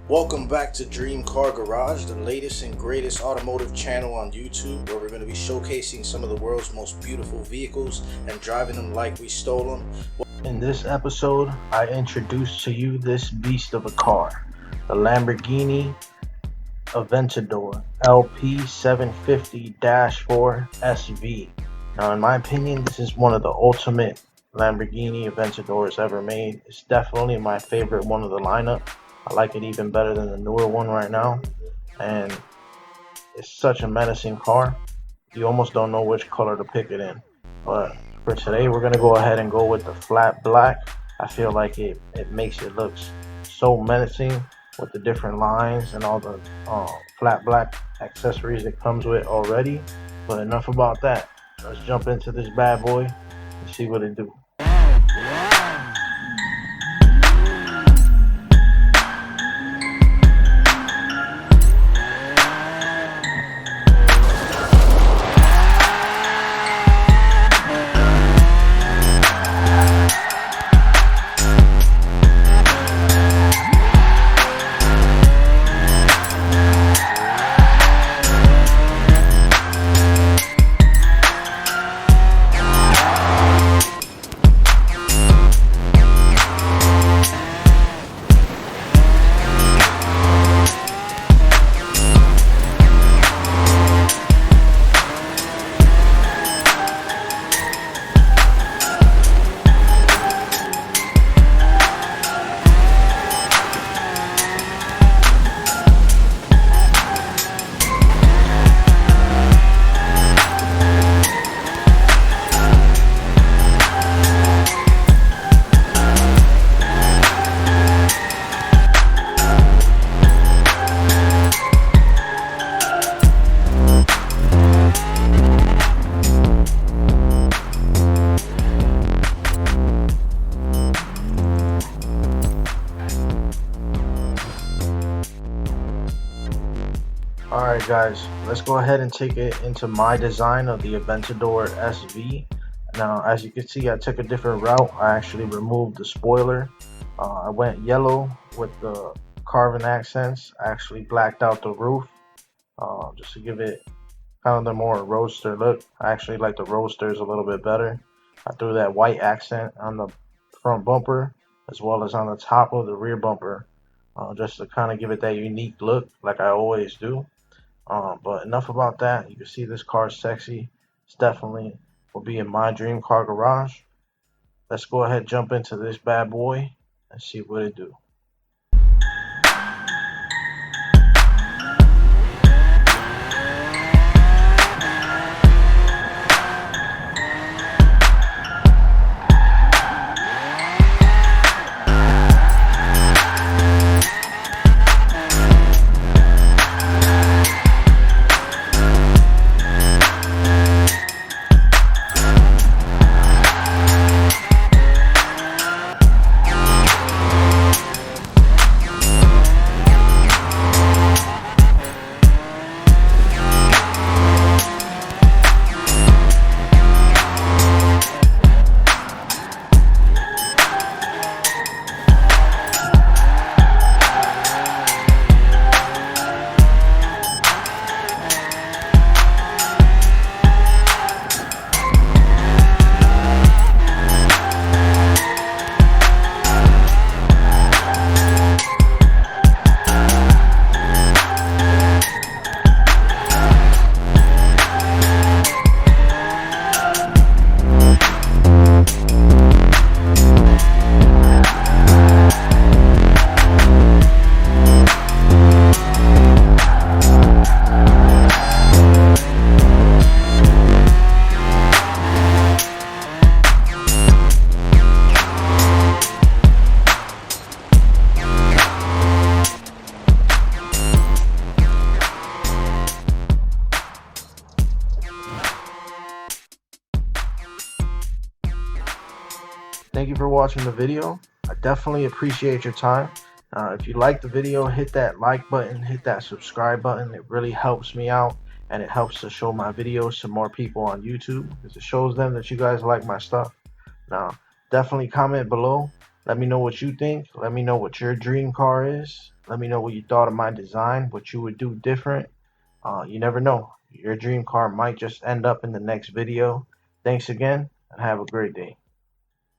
Welcome back to Dream Car Garage, the latest and greatest automotive channel on YouTube, where we're going to be showcasing some of the world's most beautiful vehicles and driving them like we stole them. In this episode, I introduce to you this beast of a car, the Lamborghini Aventador LP750-4 SV. Now, in my opinion, this is one of the ultimate Lamborghini Aventadors ever made. It's definitely my favorite one of the lineup. I like it even better than the newer one right now, and it's such a menacing car. You almost don't know which color to pick it in. But for today, we're gonna go ahead and go with the flat black. I feel like it makes it look so menacing with the different lines and all the flat black accessories it comes with already. But enough about that. Let's jump into this bad boy and see what it do. Alright guys, let's go ahead and take it into my design of the Aventador SV. Now, as you can see, I took a different route. I actually removed the spoiler. I went yellow with the carbon accents. I actually blacked out the roof just to give it kind of the more roadster look. I actually like the roadsters a little bit better. I threw that white accent on the front bumper as well as on the top of the rear bumper just to kind of give it that unique look like I always do. But enough about that. You can see this car is sexy. It's definitely will be in my dream car garage. Let's go ahead and jump into this bad boy and see what it do. Thank you for watching the video. I definitely appreciate your time. If you like the video, hit that like button, hit that subscribe button. It really helps me out, and it helps to show my videos to more people on YouTube because it shows them that you guys like my stuff. Now, definitely comment below. Let me know what you think. Let me know what your dream car is. Let me know what you thought of my design, what you would do different. You never know. Your dream car might just end up in the next video. Thanks again, and have a great day.